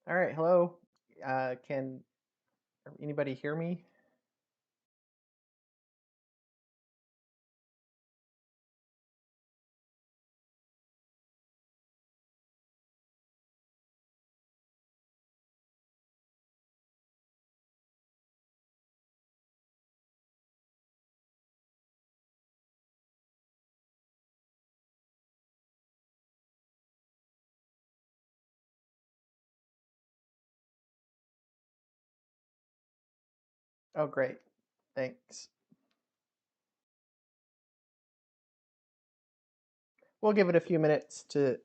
All right, hello. Can anybody hear me? Oh, great. Thanks. We'll give it a few minutes to,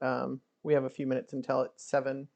we have a few minutes until it's 7.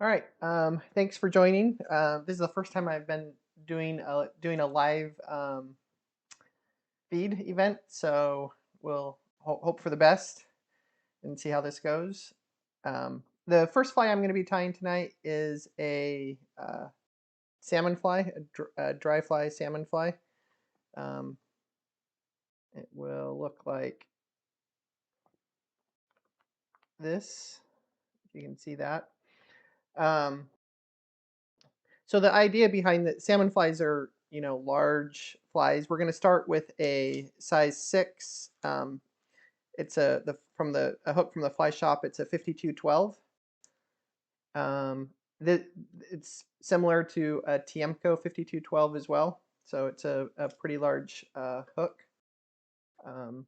All right. Thanks for joining. This is the first time I've been doing a live feed event, so we'll hope for the best and see how this goes. The first fly I'm going to be tying tonight is a salmon fly, a dry fly salmon fly. Um, it will look like this. You can see that. Um, so the idea behind the salmon flies are, large flies. We're going to start with a size 6. It's a hook from the fly shop. It's a 5212. Um, it's similar to a Tiemco 5212 as well. So it's a pretty large hook. Um,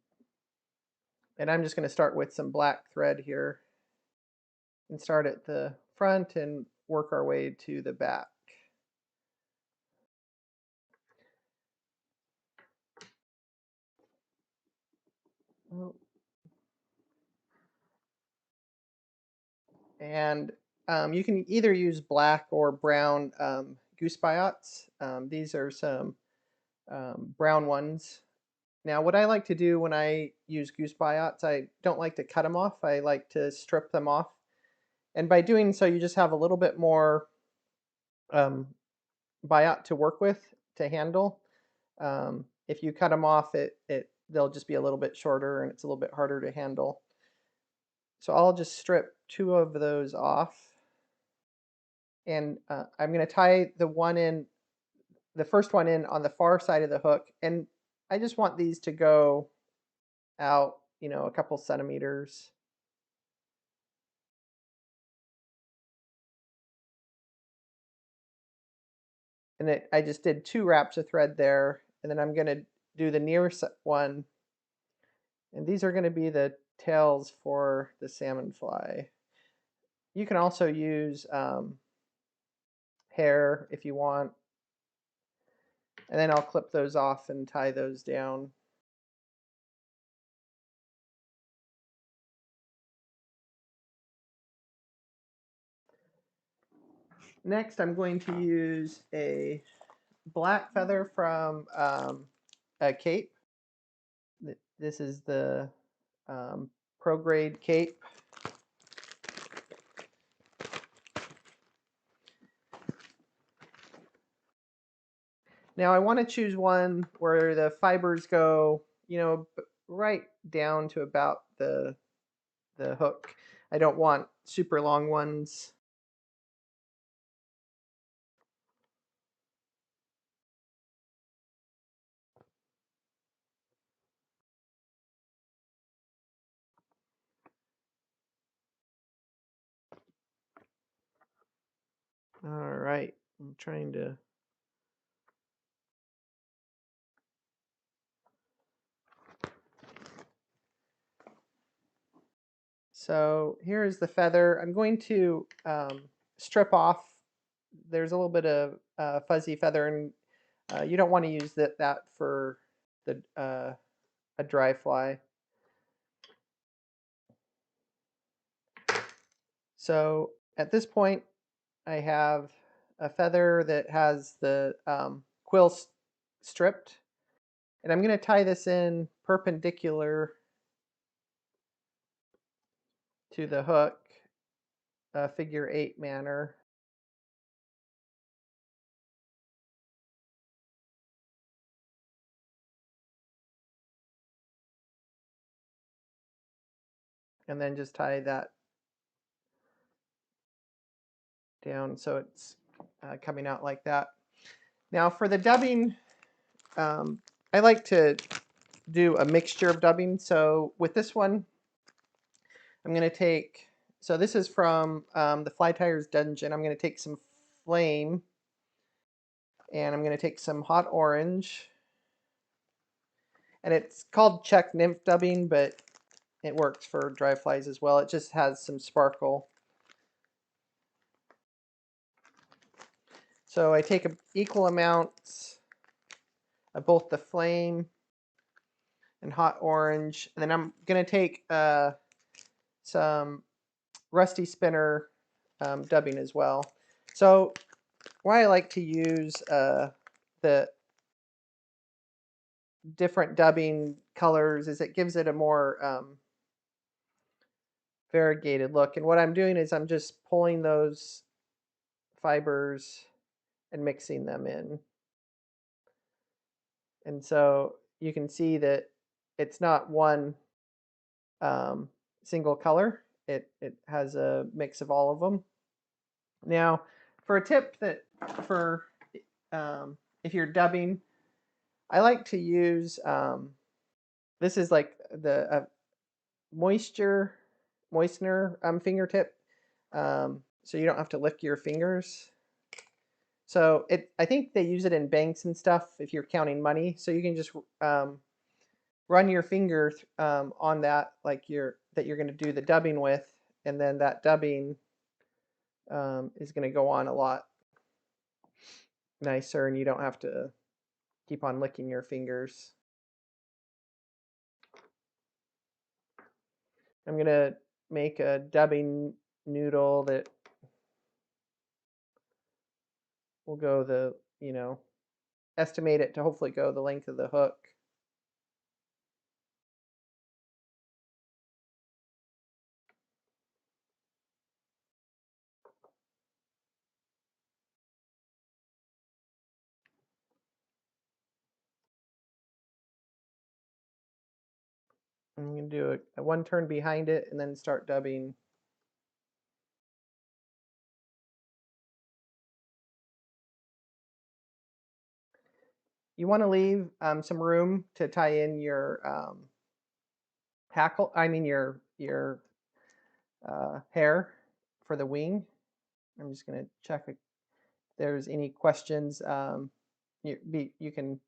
and I'm just going to start with some black thread here and start at the front and work our way to the back. Oh, and you can either use black or brown goose biots. These are some brown ones. Now, what I like to do when I use goose biots, I don't like to cut them off. I like to strip them off. And by doing so, you just have a little bit more um, biot to work with, to handle. If you cut them off, they'll just be a little bit shorter and it's a little bit harder to handle. So I'll just strip 2 of those off. And I'm going to tie the first one in on the far side of the hook. And I just want these to go out, a couple centimeters. And I just did 2 wraps of thread there, and then I'm going to do the nearest one, and these are going to be the tails for the salmon fly. You can also use hair if you want, and then I'll clip those off and tie those down. Next, I'm going to use a black feather from a cape. This is the pro grade cape. Now I want to choose one where the fibers go, right down to about the hook. I don't want super long ones. All right, I'm trying to. So here's the feather. I'm going to strip off. There's a little bit of fuzzy feather, and you don't want to use that for a dry fly. So at this point, I have a feather that has the quill stripped, and I'm going to tie this in perpendicular to the hook, figure 8 manner. And then just tie that down so it's coming out like that. Now for the dubbing, I like to do a mixture of dubbing. So with this one, I'm going to take, so this is from the Fly Tires Dungeon. I'm going to take some flame, and I'm going to take some hot orange. And it's called Czech nymph dubbing, but it works for dry flies as well. It just has some sparkle. So I take equal amounts of both the flame and hot orange, and then I'm going to take some rusty spinner dubbing as well. So why I like to use the different dubbing colors is it gives it a more variegated look. And what I'm doing is I'm just pulling those fibers and mixing them in. And so you can see that it's not one single color. It has a mix of all of them. Now, for a tip that for if you're dubbing, I like to use this is like the moistener fingertip, so you don't have to lick your fingers. So I think they use it in banks and stuff if you're counting money. So you can just run your finger on that, like that you're going to do the dubbing with, and then that dubbing is going to go on a lot nicer, and you don't have to keep on licking your fingers. I'm going to make a dubbing noodle that will go estimate it to hopefully go the length of the hook. I'm going to do a one turn behind it and then start dubbing. You want to leave some room to tie in your hackle. I mean your hair for the wing. I'm just going to check there's any questions, you can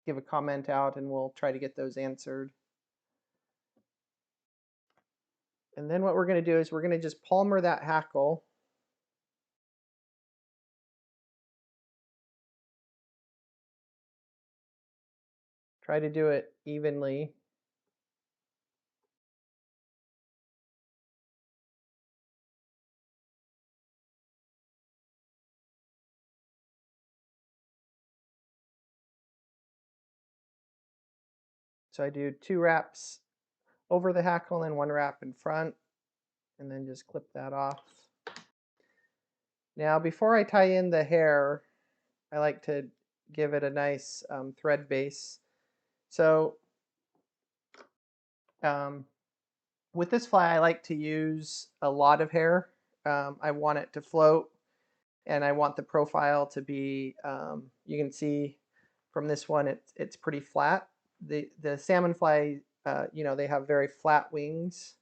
give a comment out and we'll try to get those answered. And then what we're going to do is we're going to just palmer that hackle. Try to do it evenly. So I do 2 wraps over the hackle and 1 wrap in front, and then just clip that off. Now before I tie in the hair, I like to give it a nice thread base. So with this fly, I like to use a lot of hair. I want it to float, and I want the profile to be, you can see from this one, it's pretty flat. The salmon fly, they have very flat wings.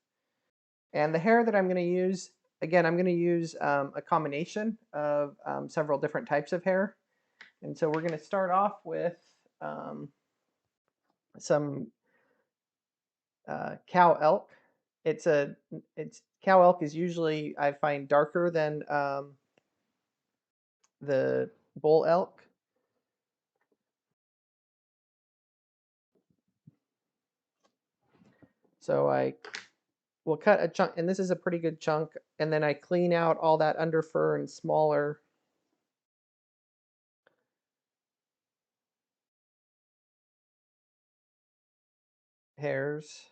And the hair that I'm going to use, again, I'm going to use a combination of several different types of hair. And so we're going to start off with some cow elk. It's cow elk is usually, I find, darker than the bull elk. So I will cut a chunk, and this is a pretty good chunk, and then I clean out all that under fur and smaller hairs.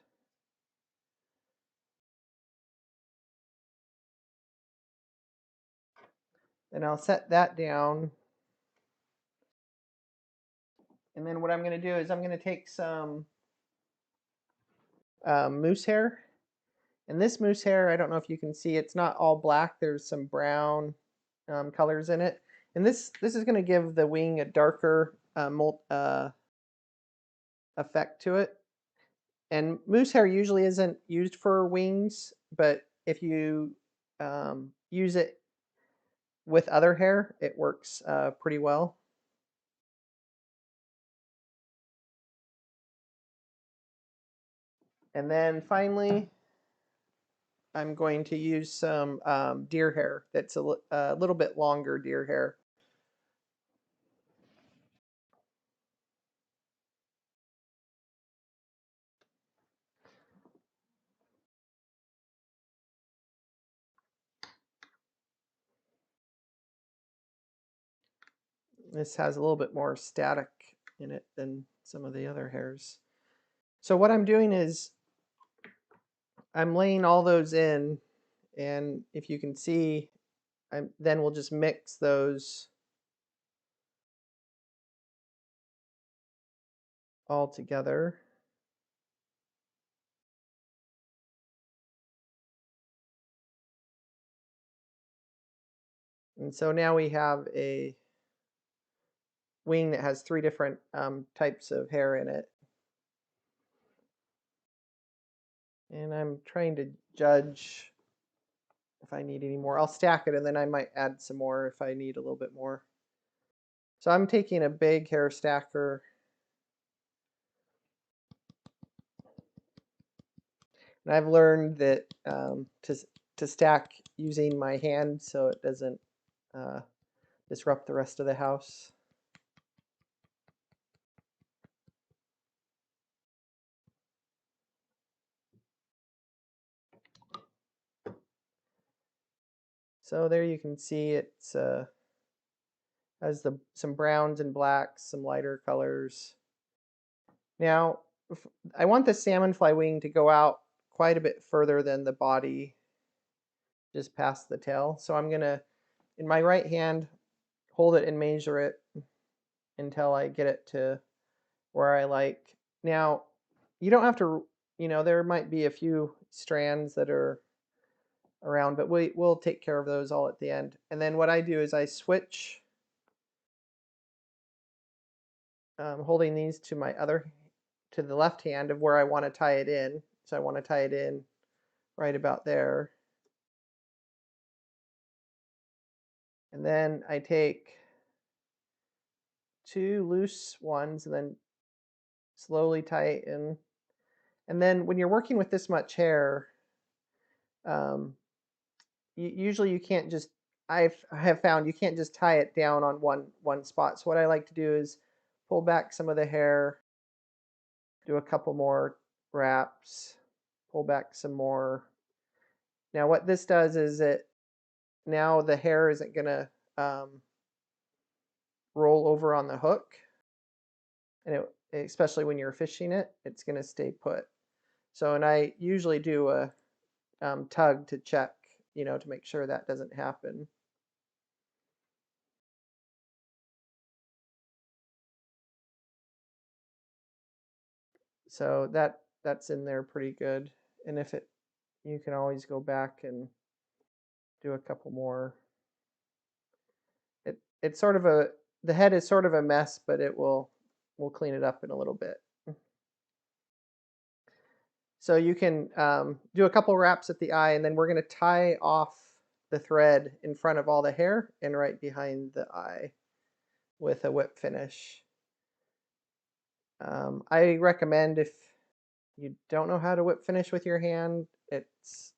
And I'll set that down. And then what I'm going to do is I'm going to take some moose hair. And this moose hair, I don't know if you can see, it's not all black. There's some brown colors in it. And this is going to give the wing a darker effect to it. And moose hair usually isn't used for wings, but if you use it with other hair, it works pretty well. And then finally, I'm going to use some deer hair that's a little bit longer deer hair. This has a little bit more static in it than some of the other hairs. So what I'm doing is I'm laying all those in, and if you can see, then we'll just mix those all together. And so now we have a wing that has 3 different types of hair in it. And I'm trying to judge if I need any more. I'll stack it and then I might add some more if I need a little bit more. So I'm taking a big hair stacker. And I've learned that to stack using my hand so it doesn't disrupt the rest of the house. So there you can see it's has some browns and blacks, some lighter colors. Now, I want the salmon fly wing to go out quite a bit further than the body, just past the tail. So I'm gonna, in my right hand, hold it and measure it until I get it to where I like. Now, you don't have to, there might be a few strands that are around, but we'll take care of those all at the end. And then what I do is I switch, holding these to the left hand of where I want to tie it in. So I want to tie it in right about there. And then I take 2 loose ones and then slowly tighten. And then when you're working with this much hair, um, usually you can't just, I have found you can't just tie it down on one spot. So what I like to do is pull back some of the hair, do a couple more wraps, pull back some more. Now what this does is it now the hair isn't gonna roll over on the hook, and especially when you're fishing it, it's gonna stay put. So, and I usually do a tug to check, to make sure that doesn't happen. So that's in there pretty good. And if it, you can always go back and do a couple more. It's sort of the head is sort of a mess, but we'll clean it up in a little bit. So you can do a couple wraps at the eye, and then we're going to tie off the thread in front of all the hair and right behind the eye with a whip finish. I recommend, if you don't know how to whip finish with your hand, it's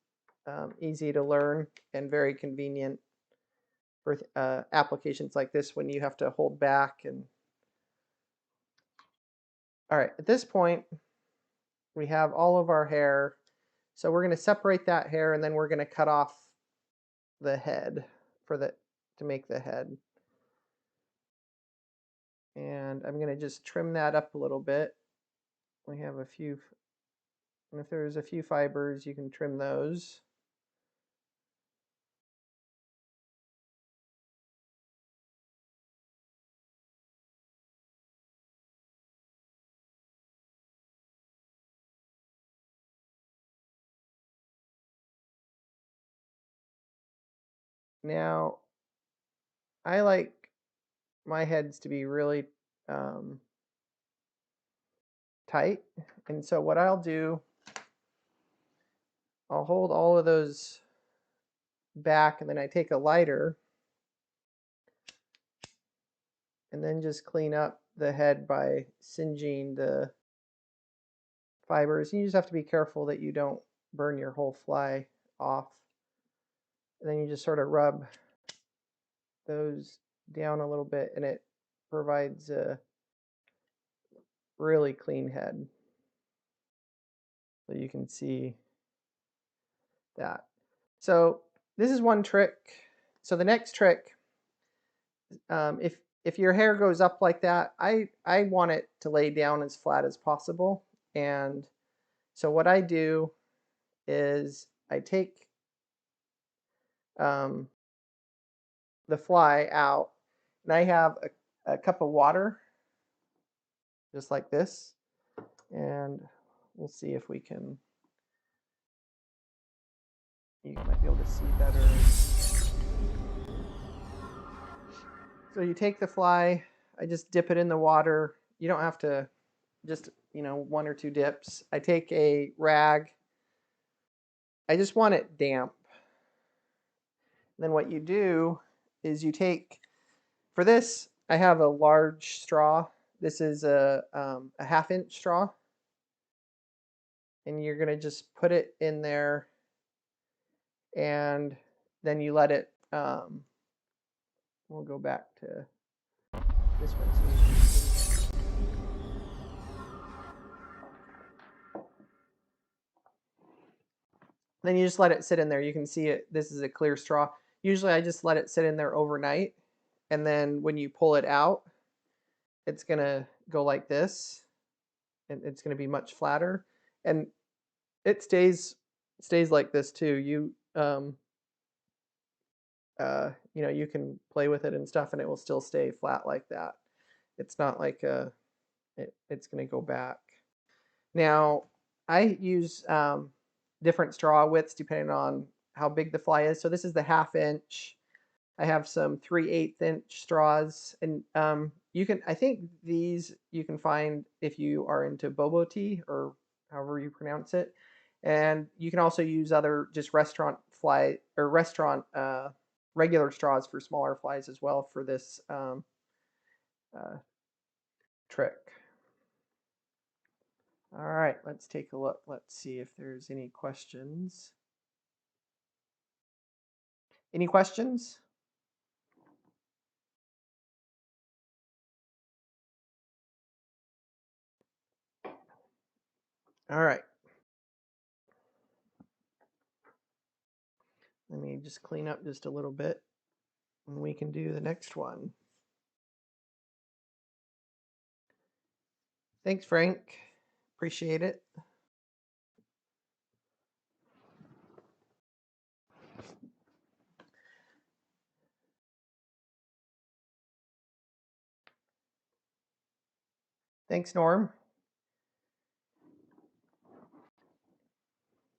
easy to learn and very convenient for applications like this when you have to hold back. And all right, at this point, we have all of our hair. So we're going to separate that hair, and then we're going to cut off the head to make the head. And I'm going to just trim that up a little bit. We have a few, and if there's a few fibers, you can trim those. Now, I like my heads to be really tight, and so what I'll do, I'll hold all of those back, and then I take a lighter and then just clean up the head by singeing the fibers. You just have to be careful that you don't burn your whole fly off. And then you just sort of rub those down a little bit, and it provides a really clean head. So you can see that. So this is one trick. So the next trick, if your hair goes up like that, I want it to lay down as flat as possible. And so what I do is I take the fly out, and I have a cup of water, just like this, and we'll see if we can, you might be able to see better. So you take the fly, I just dip it in the water. You don't have to, just, 1 or 2 dips. I take a rag. I just want it damp. Then what you do is you take, for this, I have a large straw. This is a 1/2 inch straw. And you're going to just put it in there, and then you let it, we'll go back to this one. Then you just let it sit in there. You can see it. This is a clear straw. Usually I just let it sit in there overnight, and then when you pull it out, it's going to go like this, and it's going to be much flatter, and it stays like this too. You can play with it and stuff, and it will still stay flat like that. It's not like it's going to go back. Now, I use different straw widths depending on how big the fly is. So this is the 1/2 inch. I have some 3/8 inch straws, and I think these you can find if you are into bobo tea, or however you pronounce it. And you can also use other just restaurant fly or restaurant regular straws for smaller flies as well for this uh, trick. All right, let's take a look. Let's see if there's any questions. Any questions? All right. Let me just clean up just a little bit and we can do the next one. Thanks, Frank. Appreciate it. Thanks, Norm.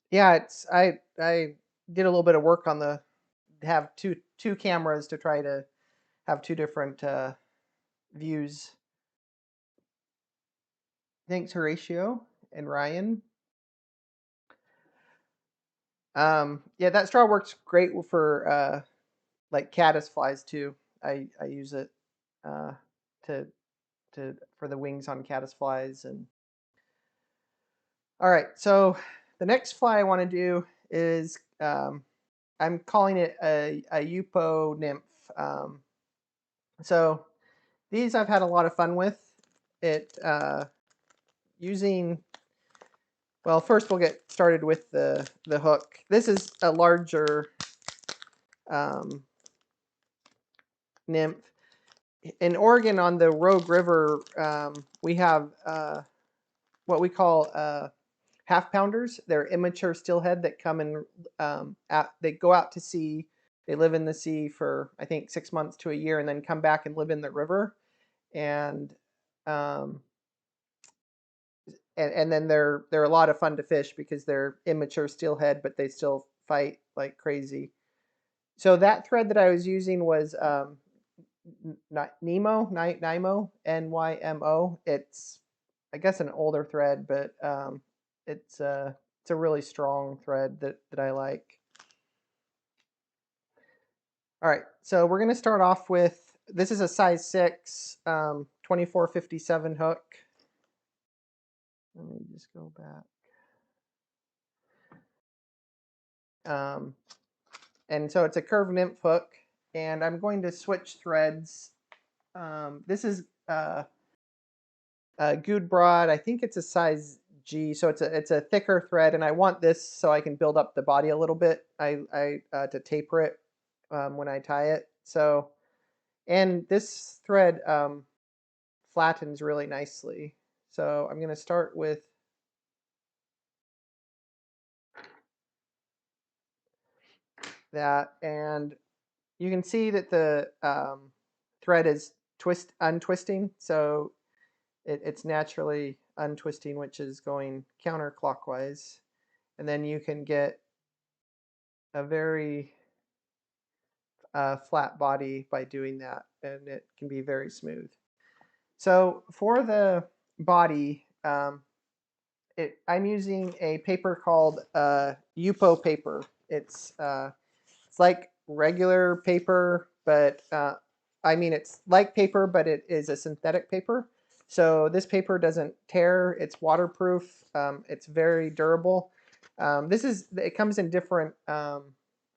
Yeah, I did a little bit of work on the have two cameras to try to have two different views. Thanks, Horatio and Ryan. Yeah, that straw works great for like caddis flies too. I use it uh, to for the wings on caddis flies. And all right, so the next fly I want to do is I'm calling it a Upo nymph. So these I've had a lot of fun with. It using, well, first we'll get started with the hook. This is a larger um, nymph. In Oregon on the Rogue River, we have what we call half pounders. They're immature steelhead that come and they go out to sea. They live in the sea for I think 6 months to a year, and then come back and live in the river. And um, and then they're a lot of fun to fish because they're immature steelhead, but they still fight like crazy. So that thread that I was using was Nymo, Nymo. It's I guess an older thread, but it's a really strong thread that I like. All right, so we're going to start off with, this is a size 6, 2457 hook. Let me just go back. And so it's a curved nymph hook, and I'm going to switch threads. This is Good Broad. I think it's a size G, so it's a thicker thread, and I want this so I can build up the body a little bit. I to taper it when I tie it. So, and this thread flattens really nicely. So I'm going to start with that, and you can see that the thread is untwisting, so it's naturally untwisting, which is going counterclockwise, and then you can get a very flat body by doing that, and it can be very smooth. So for the body, I'm using a paper called Upo paper. It's like regular paper, but I mean it's like paper, but it is a synthetic paper. So this paper doesn't tear. It's waterproof. It's very durable. It comes in different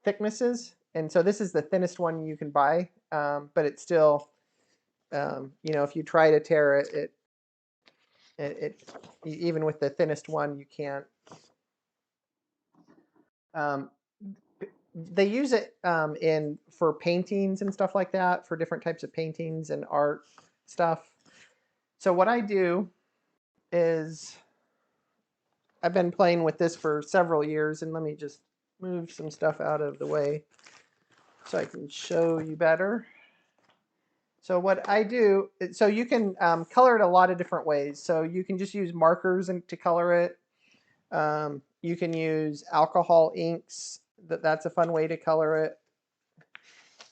thicknesses, and so this is the thinnest one you can buy. But it's still, if you try to tear it even with the thinnest one, you can't. Um, they use it in for paintings and stuff like that, for different types of paintings and art stuff. So what I do is I've been playing with this for several years, and let me just move some stuff out of the way so I can show you better. So what I do, so you can color it a lot of different ways. So you can just use markers to color it. You can use alcohol inks. That's a fun way to color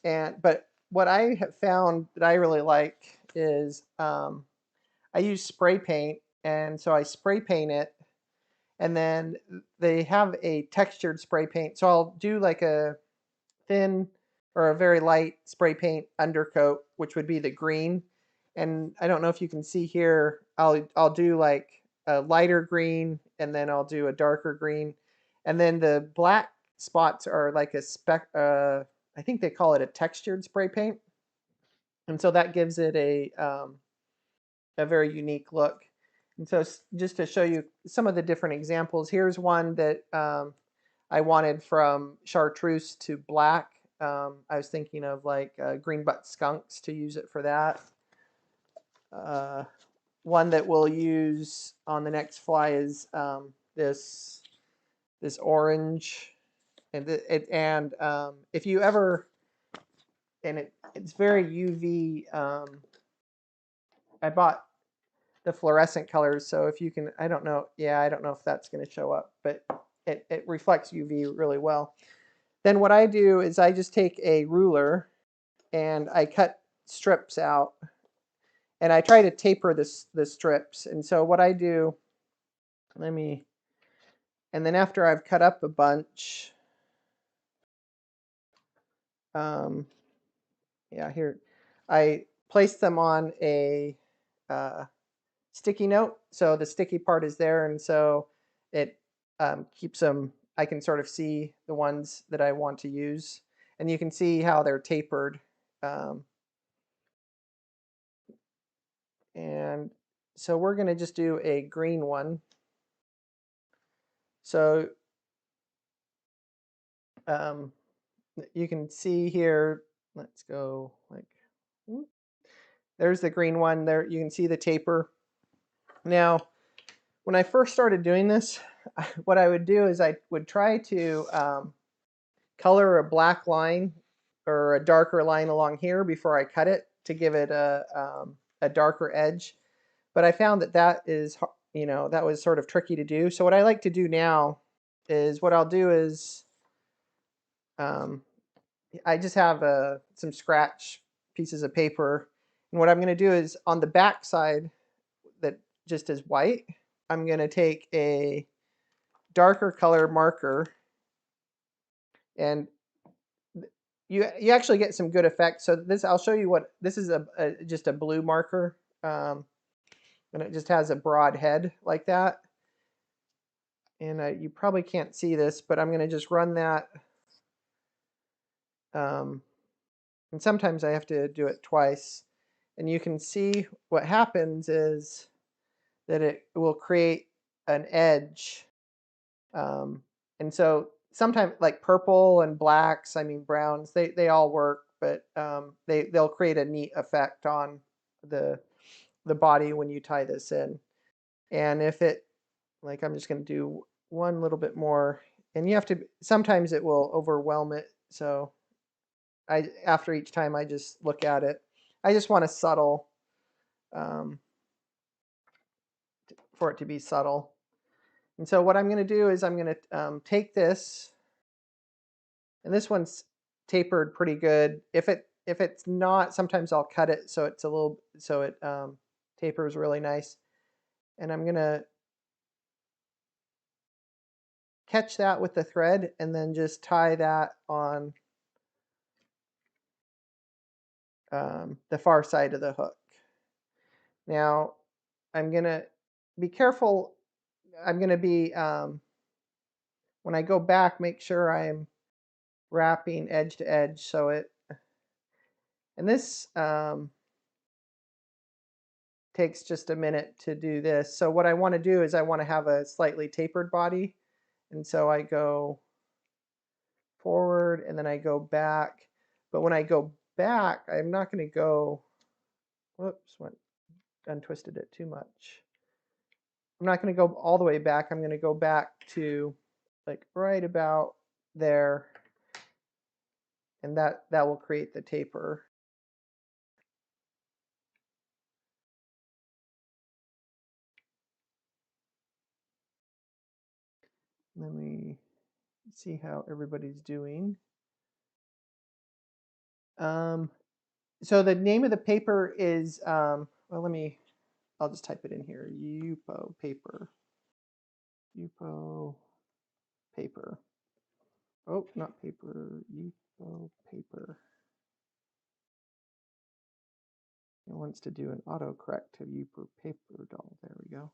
it. But what I have found that I really like is I use spray paint, and so I spray paint it, and then they have a textured spray paint. So I'll do like a thin or a very light spray paint undercoat, which would be the green. And I don't know if you can see here, I'll do like a lighter green, and then I'll do a darker green, and then the black spots are like a spec. I think they call it a textured spray paint, and so that gives it a very unique look. And so just to show you some of the different examples, here's one that I wanted from chartreuse to black. I was thinking of like green butt skunks to use it for that. One that we'll use on the next fly is this orange, and if you ever, and it's very UV. I bought the fluorescent colors, so if you can, I don't know, yeah, I don't know if that's going to show up, but it reflects UV really well. Then what I do is I just take a ruler and I cut strips out, and I try to taper the strips. And so what I do, and then after I've cut up a bunch, yeah, here, I place them on a sticky note. So the sticky part is there, and so it keeps them, I can sort of see the ones that I want to use. And you can see how they're tapered. And so we're going to just do a green one. So you can see here, let's go like, there's the green one there. You can see the taper. Now, when I first started doing this, what I would do is I would try to color a black line or a darker line along here before I cut it to give it a darker edge. But I found that that is, that was sort of tricky to do. So what I like to do now is what I'll do is I just have some scratch pieces of paper. And what I'm going to do is on the back side that just is white, I'm going to take a darker color marker, and you actually get some good effects. So this, I'll show you what this is, just a blue marker, and it just has a broad head like that. And you probably can't see this, but I'm going to just run that. And sometimes I have to do it twice. And you can see what happens is that it will create an edge. And so sometimes like purple and blacks, I mean browns, they all work, but they'll create a neat effect on the body when you tie this in. And if it, like, I'm just going to do one little bit more, and you have to, sometimes it will overwhelm it. So after each time I just look at it. I just want a subtle, for it to be subtle. And so what I'm going to do is I'm going to take this, and this one's tapered pretty good. If it's not, sometimes I'll cut it so it's a little, so it tapers really nice. And I'm going to catch that with the thread and then just tie that on the far side of the hook. Now I'm going to be careful. I'm going to be, when I go back, make sure I'm wrapping edge to edge, so it, and this takes just a minute to do this. So what I want to do is I want to have a slightly tapered body, and so I go forward and then I go back. But when I go back, I'm not going to go, whoops, untwisted it too much. I'm not going to go all the way back. I'm going to go back to like right about there, and that will create the taper. Let me see how everybody's doing. So the name of the paper is, well, I'll just type it in here, Yupo paper. Yupo paper. Oh, not paper, Yupo paper. wants to do an autocorrect to view per paper doll. There we go.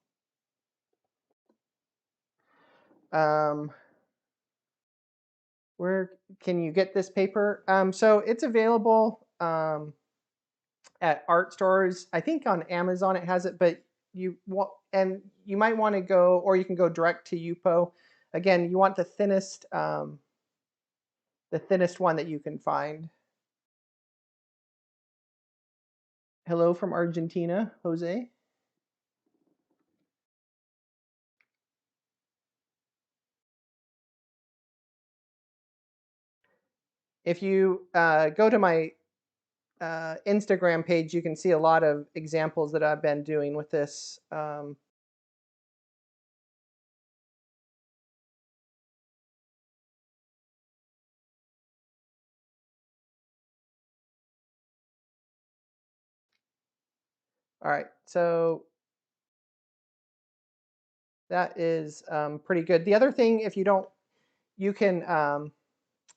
Where can you get this paper? So it's available at art stores. I think on Amazon it has it, but you want, and you might want to go, or you can go direct to Yupo. Again, you want the thinnest one that you can find. Hello from Argentina, Jose. If you go to my Instagram page, you can see a lot of examples that I've been doing with this. All right, so that is pretty good. The other thing, if you don't, you can,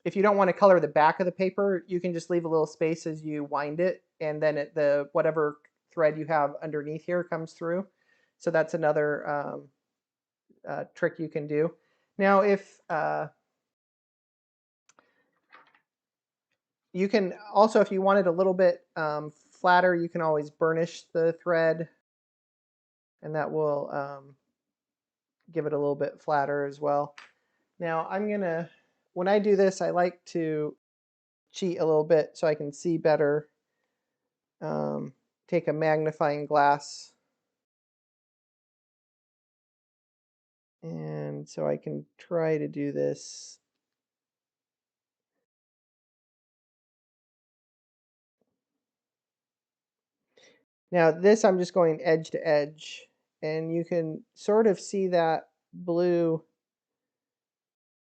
if you don't want to color the back of the paper, you can just leave a little space as you wind it, and then the whatever thread you have underneath here comes through. So that's another trick you can do. Now, if you can also, if you want it a little bit flatter, you can always burnish the thread, and that will give it a little bit flatter as well. Now I'm gonna, when I do this, I like to cheat a little bit so I can see better. Take a magnifying glass, and so I can try to do this. Now this I'm just going edge to edge, and you can sort of see that blue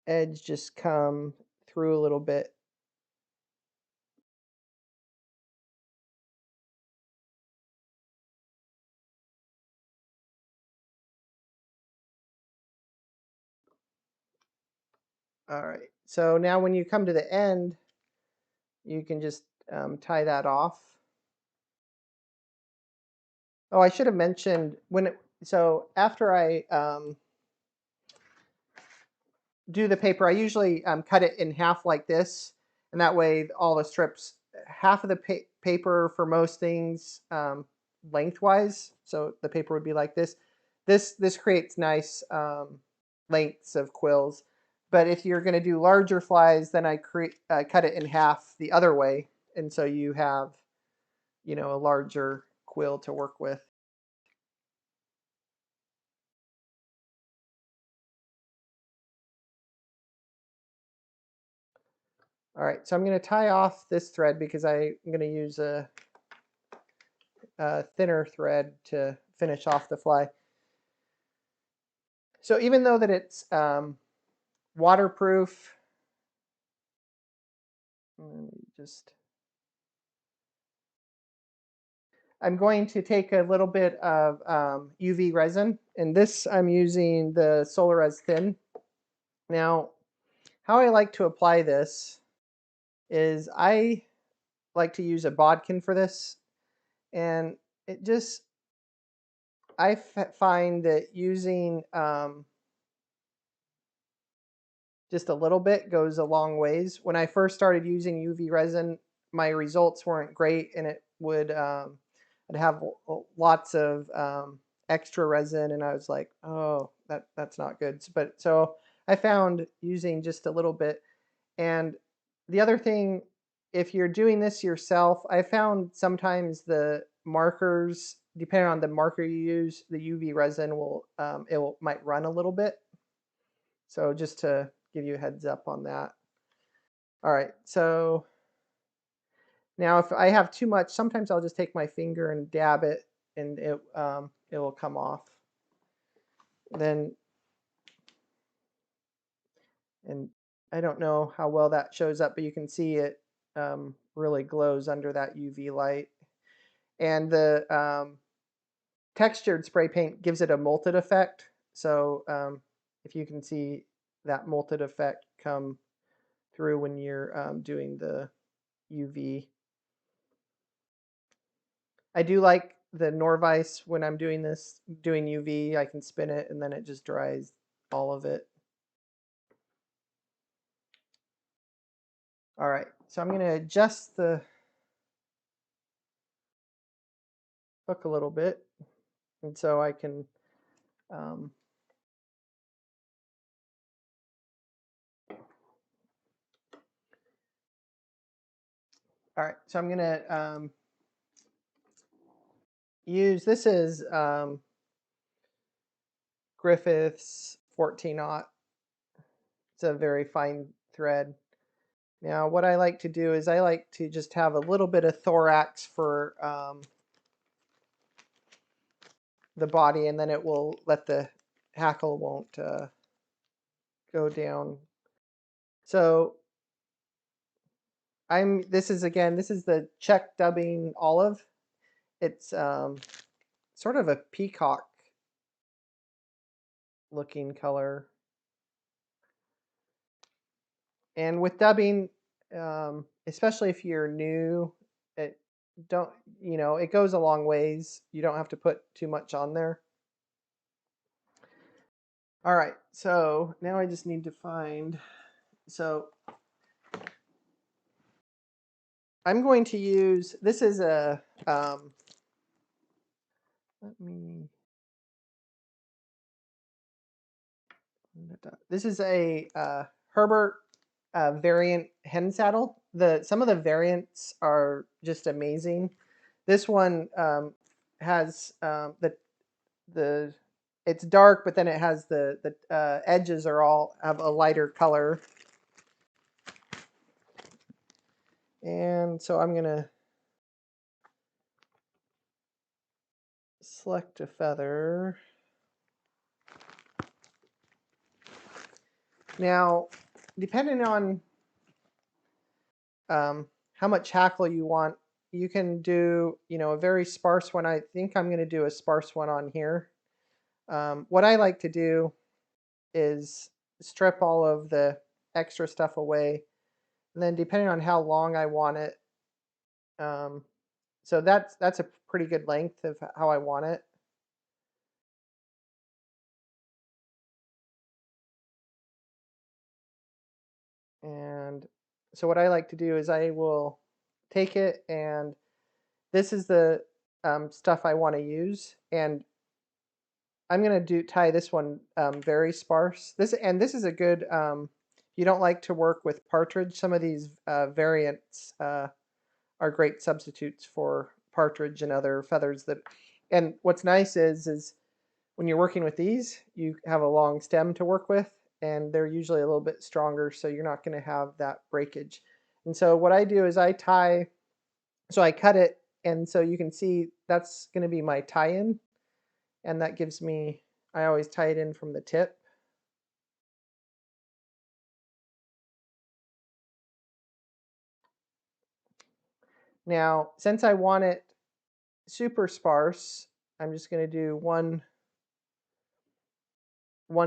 edge just come through a little bit. All right, so now when you come to the end, you can just tie that off. Oh, I should have mentioned so after I do the paper, I usually cut it in half like this, and that way all the strips, half of the paper for most things lengthwise, so the paper would be like this. This creates nice lengths of quills. But if you're going to do larger flies, then I cut it in half the other way, and so you have, a larger quill to work with. All right, so I'm going to tie off this thread because I'm going to use a thinner thread to finish off the fly. So even though that it's waterproof, I'm going to take a little bit of UV resin, and this I'm using the Solarez Thin. Now, how I like to apply this is I like to use a bodkin for this, and it just, I find that using just a little bit goes a long ways. When I first started using UV resin, my results weren't great, and it would I'd have lots of extra resin, and I was like, oh, that's not good. But so I found using just a little bit. And the other thing, if you're doing this yourself, I found sometimes the markers, depending on the marker you use, the UV resin will might run a little bit. So just to give you a heads up on that. All right, so now if I have too much, sometimes I'll just take my finger and dab it, and it will come off. Then, and I don't know how well that shows up, but you can see it really glows under that UV light. And the textured spray paint gives it a molted effect. So if you can see that molted effect come through when you're doing the UV. I do like the Norvise when I'm doing this, doing UV. I can spin it and then it just dries all of it. All right, so I'm going to adjust the hook a little bit, and so I can um, all right, so I'm going to use, this is Griffith's 14-aught. It's a very fine thread. Now, what I like to do is I like to just have a little bit of thorax for the body, and then it will let the hackle won't go down. So this is the Czech dubbing olive. It's sort of a peacock looking color. And with dubbing, especially if you're new, it don't it goes a long ways. You don't have to put too much on there. All right, so now I just need to find. So I'm going to use, this is a let me. This is a Herbert variant hen saddle. Some of the variants are just amazing. This one has the it's dark, but then it has the edges are all have a lighter color. And so I'm gonna select a feather. Now, depending on how much hackle you want, you can do a very sparse one. I think I'm going to do a sparse one on here. What I like to do is strip all of the extra stuff away, and then depending on how long I want it, so that's a pretty good length of how I want it. And so what I like to do is I will take it, and this is the stuff I want to use, and I'm gonna tie this one very sparse. This is a good. You don't like to work with partridge. Some of these variants are great substitutes for partridge and other feathers that. And what's nice is when you're working with these, you have a long stem to work with, and they're usually a little bit stronger, so you're not going to have that breakage. And so what I do is I tie. So I cut it, and so you can see that's going to be my tie-in, and that gives me. I always tie it in from the tip. Now, since I want it super sparse, I'm just going to do one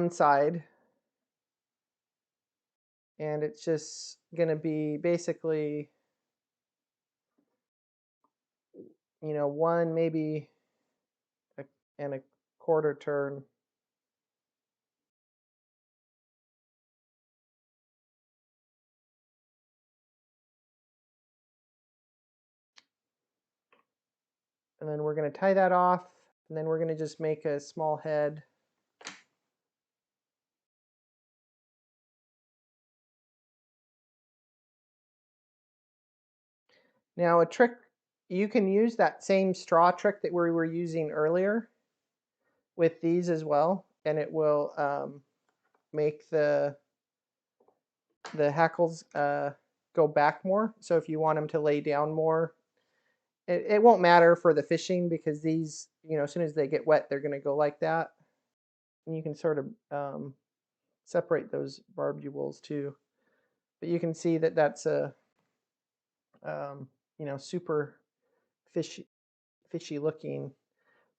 side, and it's just going to be basically, one maybe and a quarter turn. And then we're going to tie that off, and then we're going to just make a small head. Now a trick, you can use that same straw trick that we were using earlier with these as well, and it will make the hackles go back more. So if you want them to lay down more, it won't matter for the fishing because these, as soon as they get wet, they're going to go like that. And you can sort of separate those barbules too. But you can see that that's a, super fishy looking.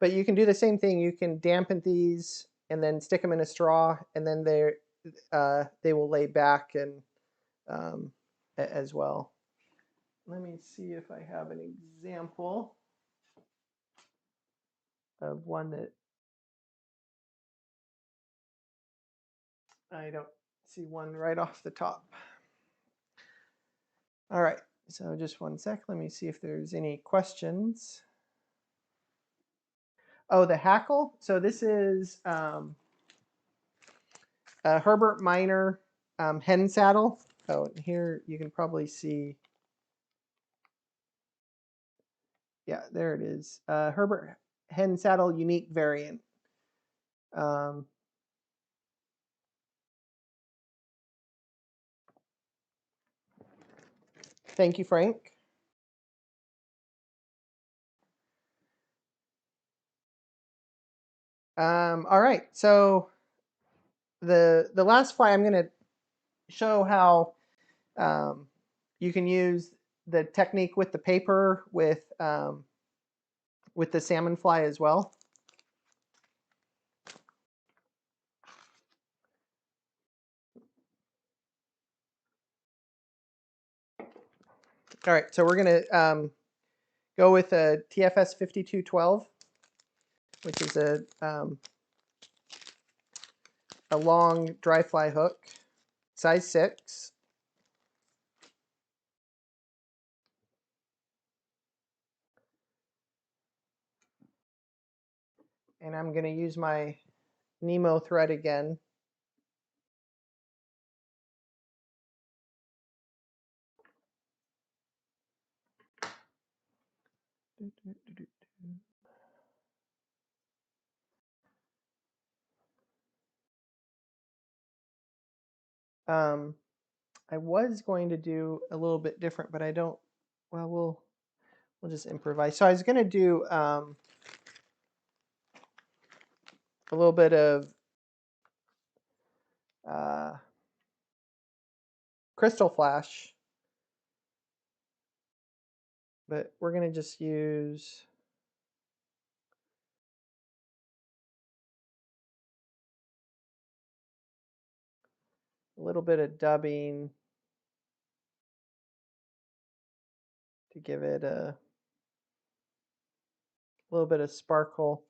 But you can do the same thing. You can dampen these and then stick them in a straw, and then they will lay back and as well. Let me see if I have an example. of one that I don't see one right off the top. All right, so just one sec. Let me see if there's any questions. Oh, the hackle. So this is a Herbert Minor hen saddle. Oh, here you can probably see. Yeah, there it is. Herbert hen saddle unique variant. Um, Thank you, Frank. All right, so the last fly I'm going to show how you can use the technique with the paper with the salmon fly as well. All right, so we're going to go with a TFS 5212, which is a long dry fly hook, size 6. And I'm going to use my Nemo thread again. I was going to do a little bit different, but I don't. Well, we'll just improvise. So I was going to do a little bit of uh, crystal flash, but we're going to just use a little bit of dubbing to give it a little bit of sparkle.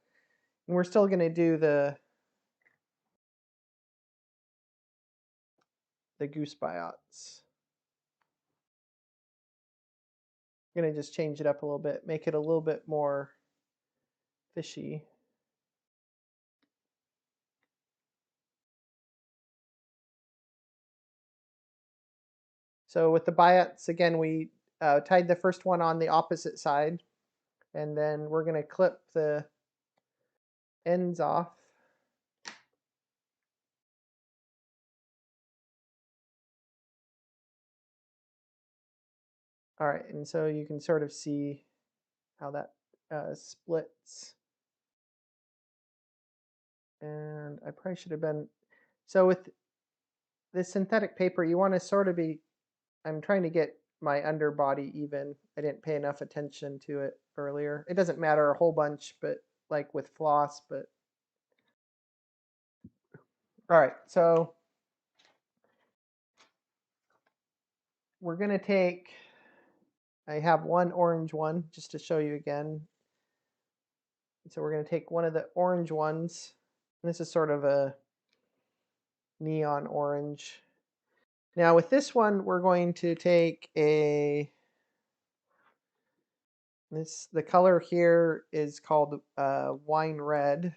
And we're still going to do the goose biots. I'm going to just change it up a little bit, make it a little bit more fishy. So with the biots, again, we tied the first one on the opposite side, and then we're going to clip the ends off. All right, and so you can sort of see how that splits. And I probably should have been, so with this synthetic paper, you want to sort of be, I'm trying to get my underbody even. I didn't pay enough attention to it earlier. It doesn't matter a whole bunch, but like with floss, but. All right, so we're going to take, I have one orange one just to show you again. So we're going to take one of the orange ones. This is sort of a neon orange. Now with this one, we're going to take the color here is called wine red.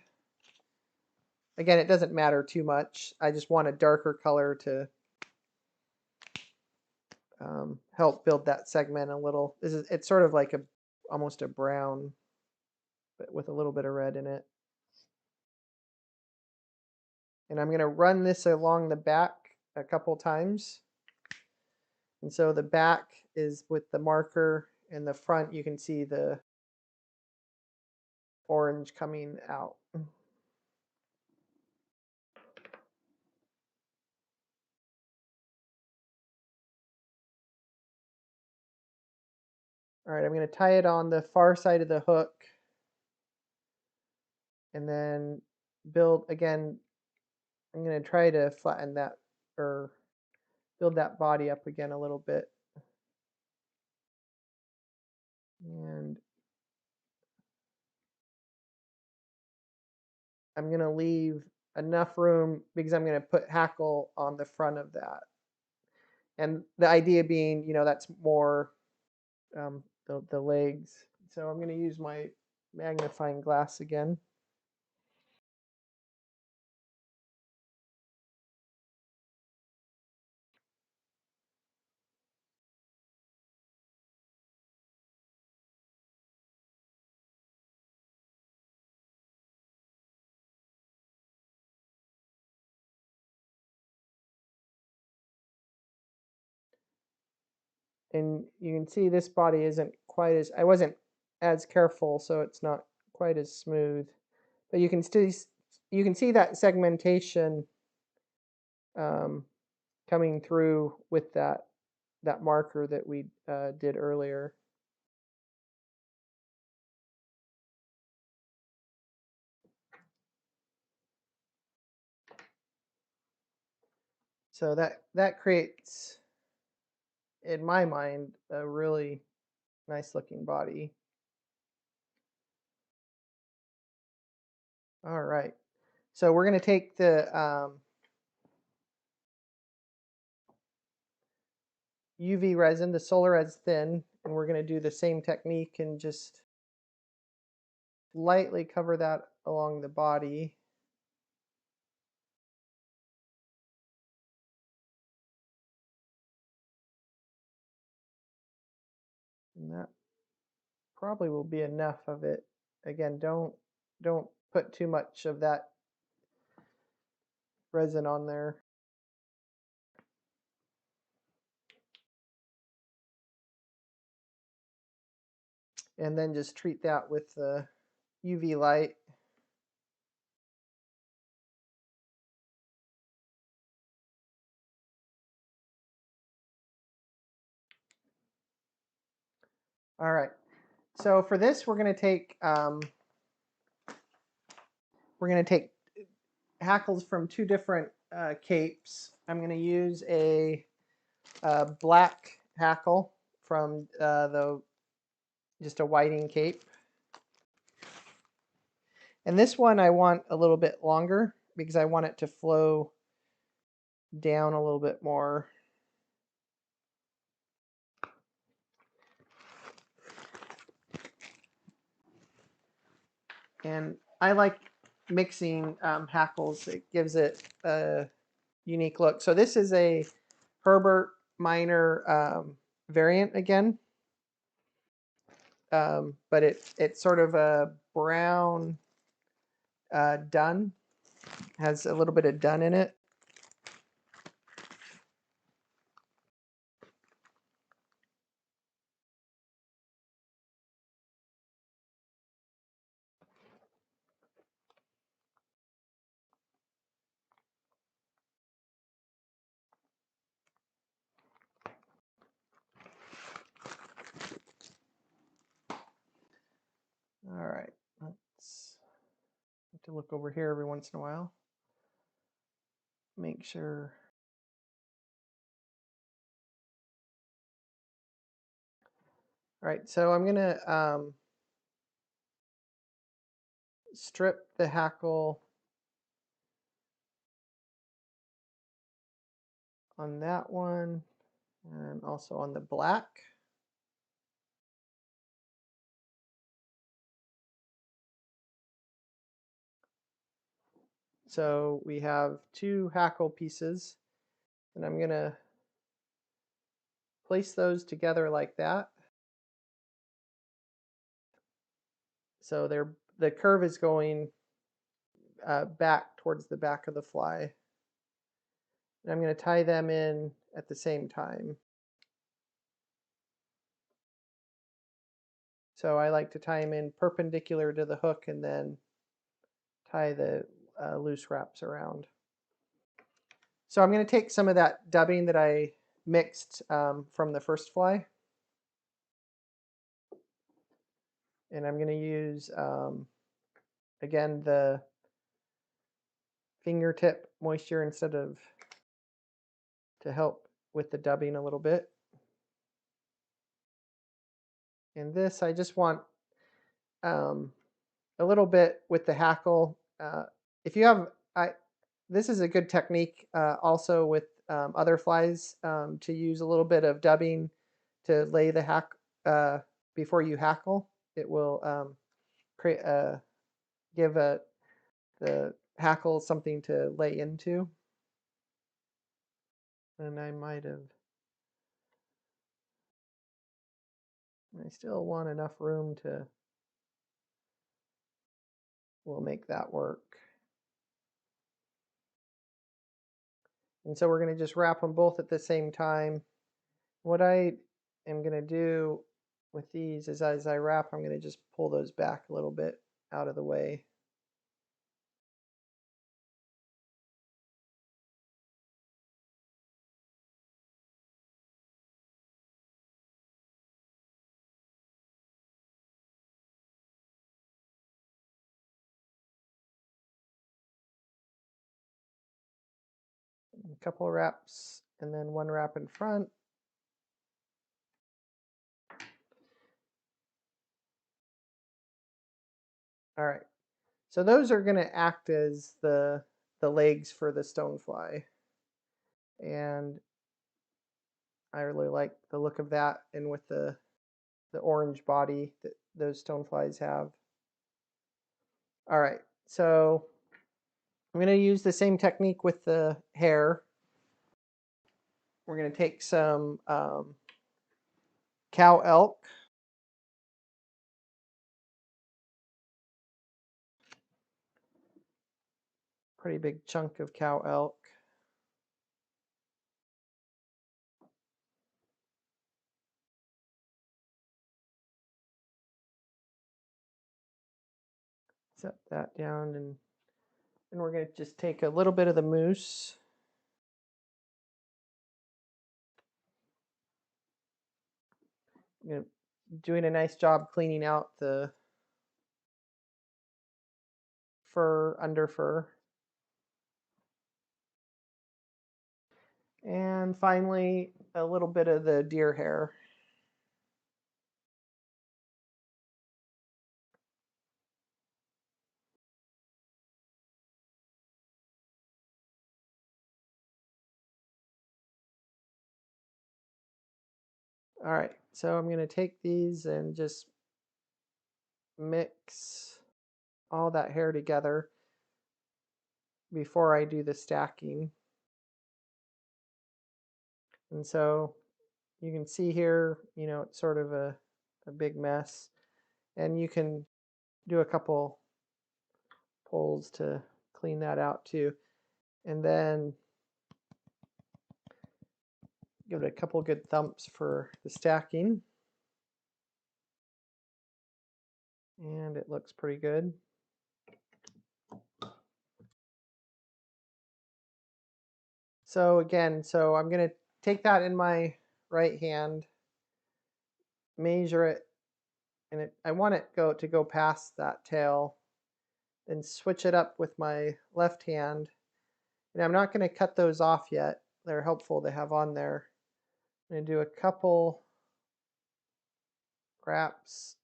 Again, it doesn't matter too much. I just want a darker color to help build that segment a little. It's sort of like almost a brown, but with a little bit of red in it. And I'm going to run this along the back a couple times. And so the back is with the marker, and the front you can see the orange coming out. All right, I'm going to tie it on the far side of the hook, and then build again. I'm going to try to flatten that or build that body up again a little bit. And I'm going to leave enough room because I'm going to put hackle on the front of that. And the idea being, that's more the legs. So I'm going to use my magnifying glass again. And you can see this body isn't quite as, I wasn't as careful, so it's not quite as smooth. But you can see that segmentation um, coming through with that marker that we did earlier. So that creates, in my mind, a really nice looking body. All right. So we're going to take the UV resin, the solar res thin, and we're going to do the same technique and just lightly cover that along the body. And that probably will be enough of it. Again, don't put too much of that resin on there. And then just treat that with the UV light. All right. So for this, we're going to take hackles from two different capes. I'm going to use a black hackle from just a whiting cape. And this one I want a little bit longer because I want it to flow down a little bit more. And I like mixing hackles. It gives it a unique look. So this is a Herbert Minor variant again. But it's sort of a brown dun, has a little bit of dun in it. All right, let's have to look over here every once in a while. Make sure. All right, so I'm gonna strip the hackle on that one and also on the black. So we have two hackle pieces, and I'm gonna place those together like that. So the curve is going back towards the back of the fly. And I'm going to tie them in at the same time. So I like to tie them in perpendicular to the hook and then tie the loose wraps around. So I'm going to take some of that dubbing that I mixed from the first fly. And I'm going to use, again, the fingertip moisture instead of, to help with the dubbing a little bit. And this, I just want a little bit with the hackle if you have, this is a good technique also with other flies to use a little bit of dubbing to lay the hack before you hackle. It will create give the hackle something to lay into. And I might have. I still want enough room to. We'll make that work. And so we're going to just wrap them both at the same time. What I am going to do with these is as I wrap, I'm going to just pull those back a little bit out of the way. A couple of wraps and then one wrap in front. All right. So those are going to act as the legs for the stonefly. And I really like the look of that, and with the orange body that those stoneflies have. All right. So I'm going to use the same technique with the hair. We're going to take some cow elk. Pretty big chunk of cow elk. Set that down, and we're going to just take a little bit of the moose. Doing a nice job cleaning out the fur, under fur. And finally, a little bit of the deer hair. All right, so I'm going to take these and just mix all that hair together before I do the stacking. And so you can see here, it's sort of a big mess. And you can do a couple pulls to clean that out too. And then give it a couple good thumps for the stacking. And it looks pretty good. So again, I'm going to take that in my right hand, measure it, and I want it to go past that tail, then switch it up with my left hand. And I'm not going to cut those off yet. They're helpful to have on there. I'm going to do a couple wraps.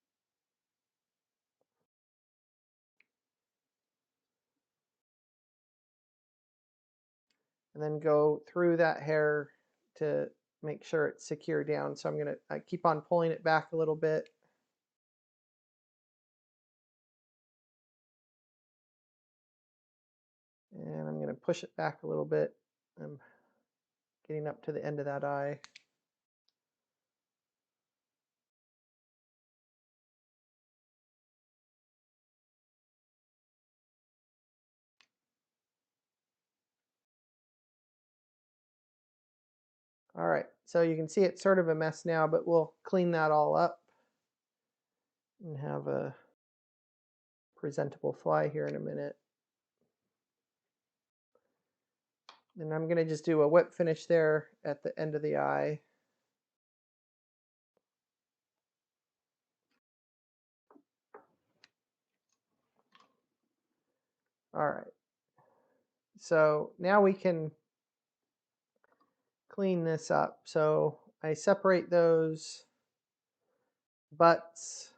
And then go through that hair to make sure it's secure down. So I'm going to keep on pulling it back a little bit. And I'm going to push it back a little bit. I'm getting up to the end of that eye. All right, so you can see it's sort of a mess now, but we'll clean that all up and have a presentable fly here in a minute. And I'm going to just do a whip finish there at the end of the eye. All right, so now we can clean this up. So I separate those butts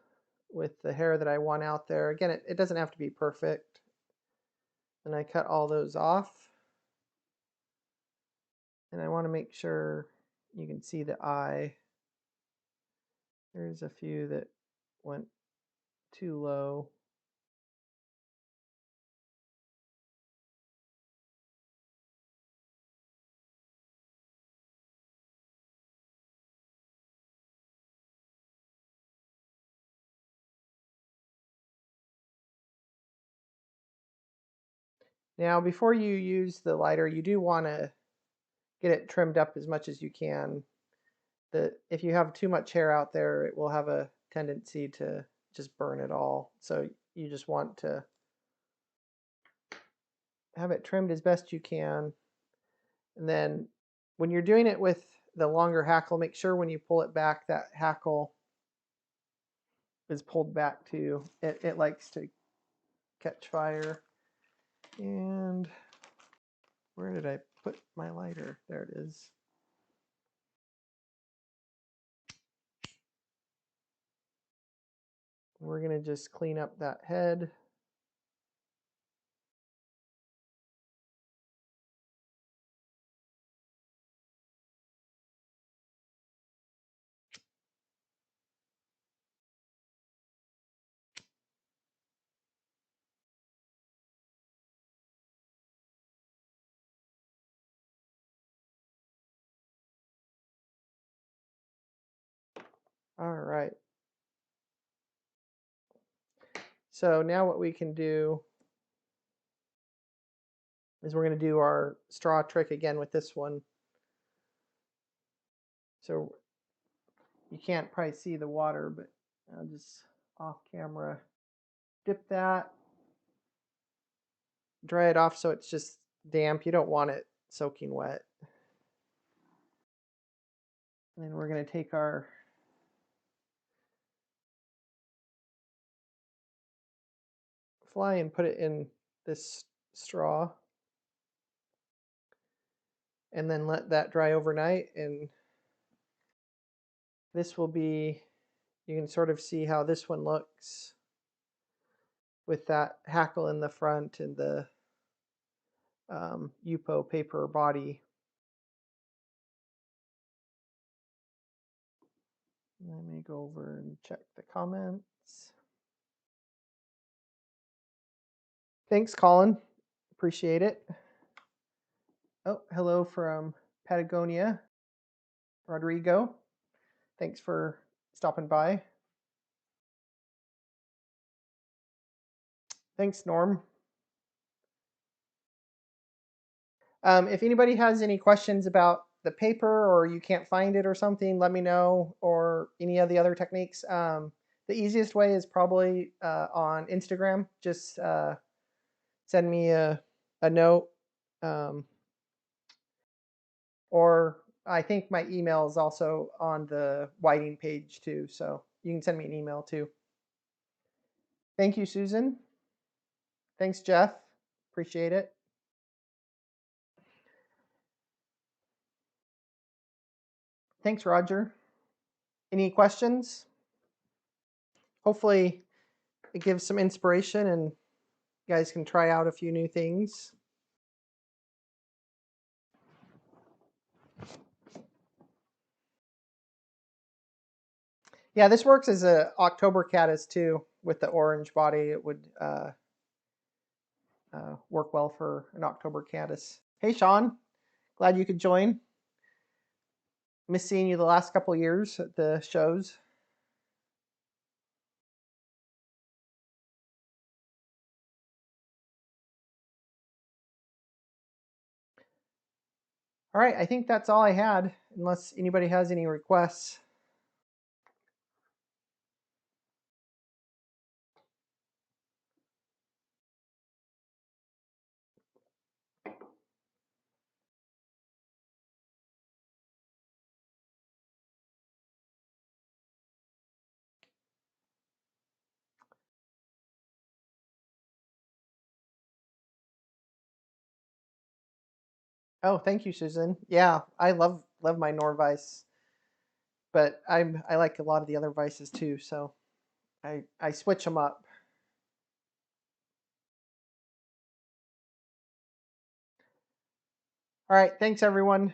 with the hair that I want out there. Again, it doesn't have to be perfect. And I cut all those off. And I want to make sure you can see the eye. There's a few that went too low. Now, before you use the lighter, you do want to get it trimmed up as much as you can. If you have too much hair out there, it will have a tendency to just burn it all. So you just want to have it trimmed as best you can. And then when you're doing it with the longer hackle, make sure when you pull it back, that hackle is pulled back too. It likes to catch fire. And where did I put my lighter? There it is. We're going to just clean up that head. All right. So now what we can do is we're going to do our straw trick again with this one. So you can't probably see the water, but I'll just off camera dip that, dry it off so it's just damp. You don't want it soaking wet. And then we're going to take our fly and put it in this straw. And then let that dry overnight. And this will be, you can sort of see how this one looks with that hackle in the front and the Yupo paper body. Let me go over and check the comments. Thanks, Colin. Appreciate it. Oh, hello from Patagonia, Rodrigo. Thanks for stopping by. Thanks, Norm. If anybody has any questions about the paper or you can't find it or something, let me know, or any of the other techniques. The easiest way is probably on Instagram. Just send me a note. Or I think my email is also on the whiting page too, so you can send me an email too. Thank you, Susan. Thanks, Jeff. Appreciate it. Thanks, Roger. Any questions? Hopefully it gives some inspiration and you guys can try out a few new things. Yeah, this works as a October caddis too. With the orange body, it would work well for an October caddis. Hey, Sean. Glad you could join. Miss seeing you the last couple of years at the shows. All right, I think that's all I had, unless anybody has any requests. Oh, thank you, Susan. Yeah, I love my Norvise, but I like a lot of the other vices too, so I switch them up. All right, thanks everyone.